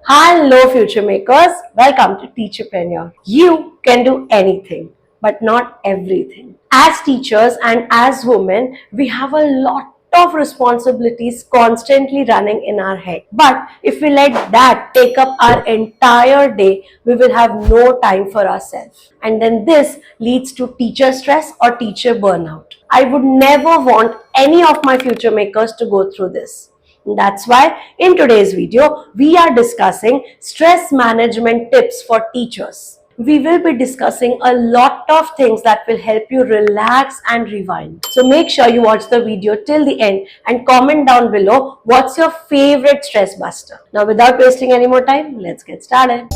Hello, future makers. Welcome to Teacherpreneur. You can do anything, but not everything. As teachers and as women, we have a lot of responsibilities constantly running in our head. But if we let that take up our entire day, we will have no time for ourselves. And then this leads to teacher stress or teacher burnout. I would never want any of my future makers to go through this. That's why in today's video, we are discussing stress management tips for teachers. We will be discussing a lot of things that will help you relax and rewind. So make sure you watch the video till the end and comment down below what's your favorite stress buster. Now without wasting any more time, let's get started.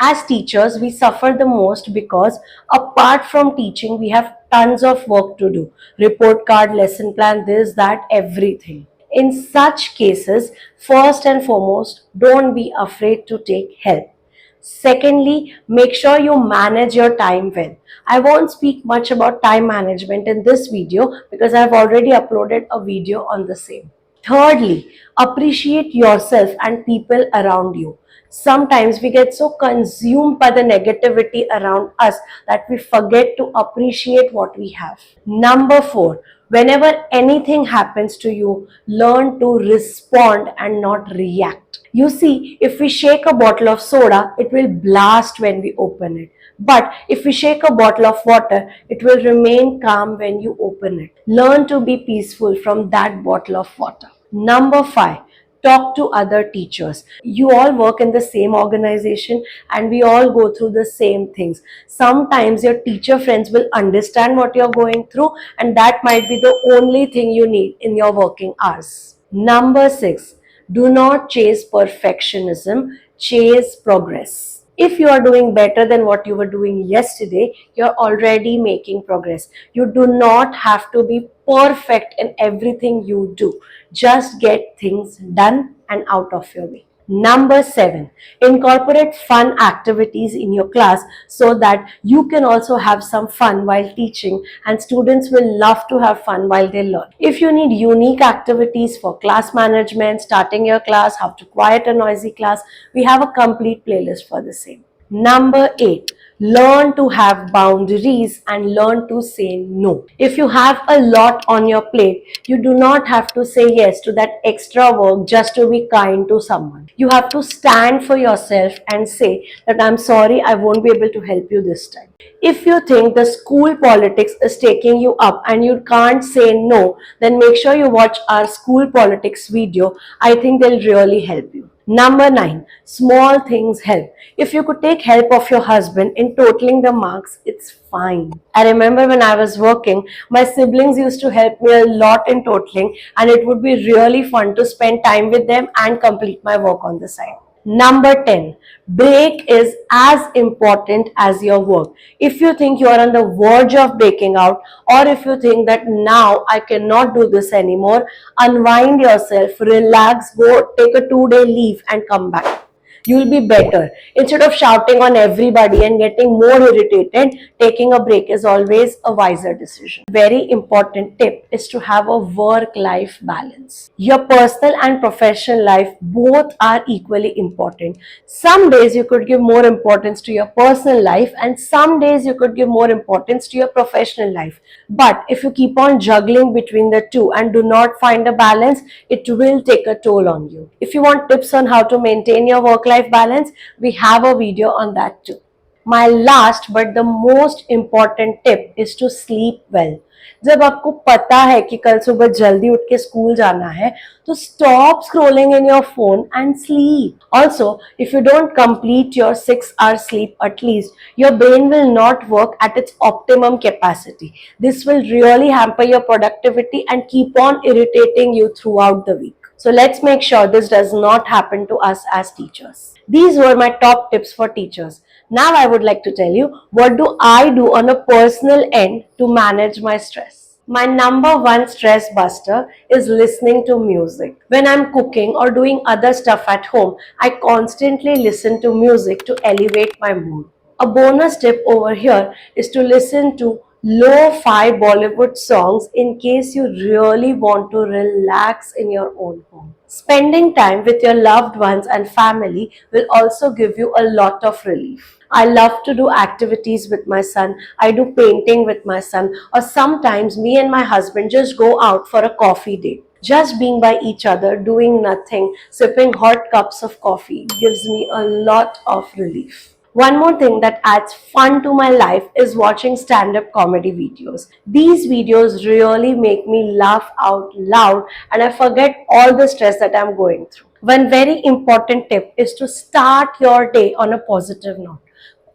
As teachers, we suffer the most because apart from teaching, we have tons of work to do. Report card, lesson plan, this, that, everything. In such cases, first and foremost, don't be afraid to take help. Secondly, make sure you manage your time well. I won't speak much about time management in this video because I've already uploaded a video on the same. Thirdly, appreciate yourself and people around you. Sometimes we get so consumed by the negativity around us that we forget to appreciate what we have. Number 4, whenever anything happens to you, learn to respond and not react. You see, if we shake a bottle of soda, it will blast when we open it. But if we shake a bottle of water, it will remain calm when you open it. Learn to be peaceful from that bottle of water. Number 5, talk to other teachers. You all work in the same organization and we all go through the same things. Sometimes your teacher friends will understand what you're going through, and that might be the only thing you need in your working hours. Number 6, do not chase perfectionism, chase progress. If you are doing better than what you were doing yesterday, you're already making progress. You do not have to be perfect in everything you do. Just get things done and out of your way. Number 7, incorporate fun activities in your class so that you can also have some fun while teaching, and students will love to have fun while they learn. If you need unique activities for class management, starting your class, how to quiet a noisy class, we have a complete playlist for the same. Number 8, learn to have boundaries and learn to say no. If you have a lot on your plate, you do not have to say yes to that extra work just to be kind to someone. You have to stand for yourself and say that I'm sorry, I won't be able to help you this time. If you think the school politics is taking you up and you can't say no, then make sure you watch our school politics video. I think they'll really help you. Number 9, small things help. If you could take help of your husband in totaling the marks, it's fine. I remember when I was working, my siblings used to help me a lot in totaling, and it would be really fun to spend time with them and complete my work on the side. Number 10, break is as important as your work. If you think you are on the verge of breaking out, or if you think that now I cannot do this anymore, unwind yourself, relax, go take a 2-day leave and come back. You'll be better. Instead of shouting on everybody and getting more irritated, taking a break is always a wiser decision. Very important tip is to have a work-life balance. Your personal and professional life both are equally important. Some days you could give more importance to your personal life, and some days you could give more importance to your professional life. But if you keep on juggling between the two and do not find a balance, it will take a toll on you. If you want tips on how to maintain your work-life balance, we have a video on that too. My last but the most important tip is to sleep well. जब आपको पता है कि कल सुबह जल्दी उठ के स्कूल जाना है, तो stop scrolling in your phone and sleep. Also, if you don't complete your 6-hour sleep at least, your brain will not work at its optimum capacity. This will really hamper your productivity and keep on irritating you throughout the week. So let's make sure this does not happen to us as teachers. These were my top tips for teachers. Now I would like to tell you what do I do on a personal end to manage my stress. My number one stress buster is listening to music. When I'm cooking or doing other stuff at home, I constantly listen to music to elevate my mood. A bonus tip over here is to listen to Lo-fi Bollywood songs in case you really want to relax in your own home. Spending time with your loved ones and family will also give you a lot of relief. I love to do activities with my son. I do painting with my son, or sometimes me and my husband just go out for a coffee date. Just being by each other, doing nothing, sipping hot cups of coffee gives me a lot of relief. One more thing that adds fun to my life is watching stand up comedy videos. These videos really make me laugh out loud and I forget all the stress that I'm going through. One very important tip is to start your day on a positive note.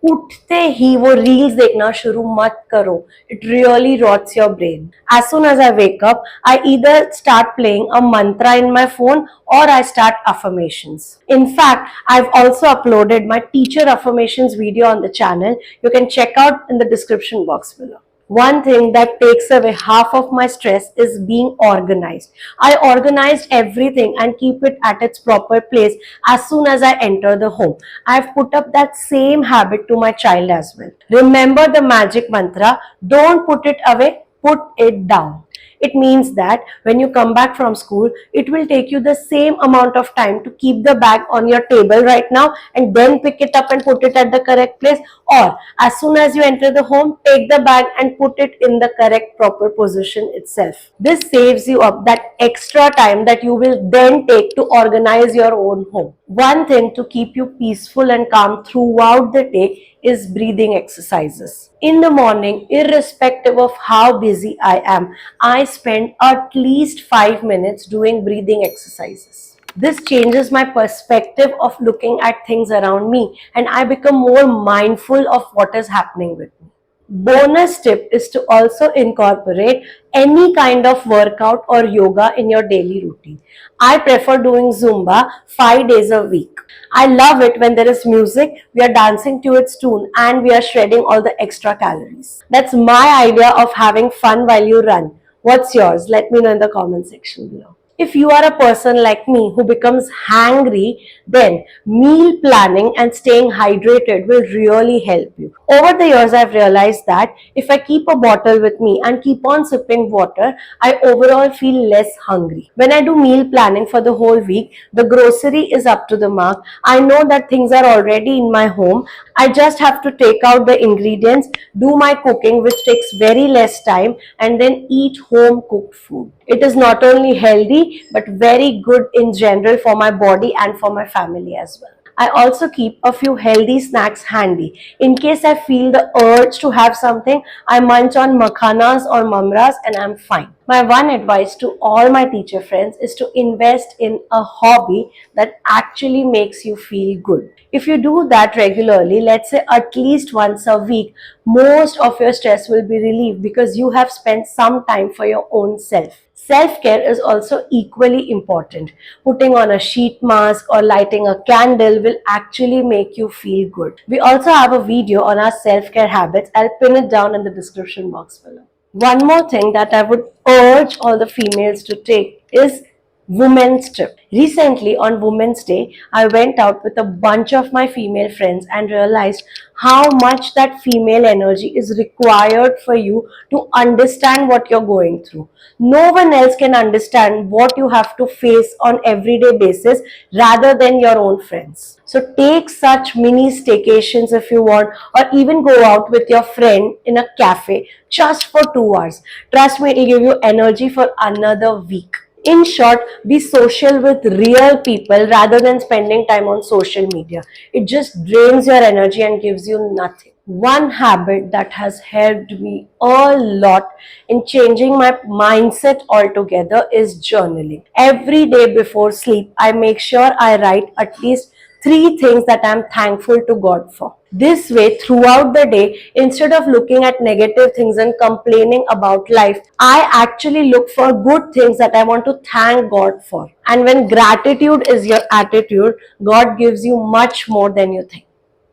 उठते ही वो reels देखना शुरू मत करो. It really rots your brain. As soon as I wake up, I either start playing a mantra in my phone or I start affirmations. In fact, I've also uploaded my teacher affirmations video on the channel. You can check out in the description box below. One thing that takes away half of my stress is being organized. I organized everything and keep it at its proper place as soon as I enter the home. I've put up that same habit to my child as well. Remember the magic mantra, don't put it away, put it down. It means that when you come back from school, it will take you the same amount of time to keep the bag on your table right now and then pick it up and put it at the correct place. Or as soon as you enter the home, take the bag and put it in the correct proper position itself. This saves you up that extra time that you will then take to organize your own home. One thing to keep you peaceful and calm throughout the day is breathing exercises. In the morning, irrespective of how busy I am, I spend at least 5 minutes doing breathing exercises. This changes my perspective of looking at things around me and I become more mindful of what is happening with me. Bonus tip is to also incorporate any kind of workout or yoga in your daily routine. I prefer doing Zumba 5 days a week. I love it when there is music, we are dancing to its tune and we are shredding all the extra calories. That's my idea of having fun while you run. What's yours? Let me know in the comment section below. If you are a person like me who becomes hangry, then meal planning and staying hydrated will really help you. Over the years, I've realized that if I keep a bottle with me and keep on sipping water, I overall feel less hungry. When I do meal planning for the whole week, the grocery is up to the mark. I know that things are already in my home. I just have to take out the ingredients, do my cooking, which takes very less time, and then eat home cooked food. It is not only healthy but very good in general for my body and for my family as well. I also keep a few healthy snacks handy. In case I feel the urge to have something, I munch on makhanas or mamras and I'm fine. My one advice to all my teacher friends is to invest in a hobby that actually makes you feel good. If you do that regularly, let's say at least once a week, most of your stress will be relieved because you have spent some time for your own self. Self-care is also equally important. Putting on a sheet mask or lighting a candle will actually make you feel good. We also have a video on our self-care habits. I'll pin it down in the description box below. One more thing that I would urge all the females to take is Women's Trip. Recently on Women's Day, I went out with a bunch of my female friends and realized how much that female energy is required for you to understand what you're going through. No one else can understand what you have to face on everyday basis rather than your own friends. So take such mini staycations if you want, or even go out with your friend in a cafe just for 2 hours. Trust me, it will give you energy for another week. In short, be social with real people rather than spending time on social media. It just drains your energy and gives you nothing. One habit that has helped me a lot in changing my mindset altogether is journaling. Every day before sleep, I make sure I write at least 3 things that I'm thankful to God for. This way, throughout the day, instead of looking at negative things and complaining about life, I actually look for good things that I want to thank God for. And when gratitude is your attitude, God gives you much more than you think.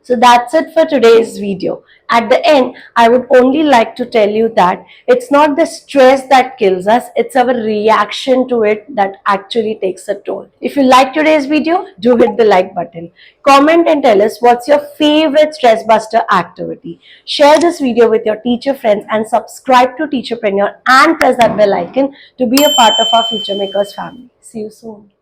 So that's it for today's video. At the end, I would only like to tell you that it's not the stress that kills us, it's our reaction to it that actually takes a toll. If you like today's video, do hit the like button. Comment and tell us what's your favorite stress buster activity. Share this video with your teacher friends and subscribe to Teacherpreneur and press that bell icon to be a part of our Future Makers family. See you soon.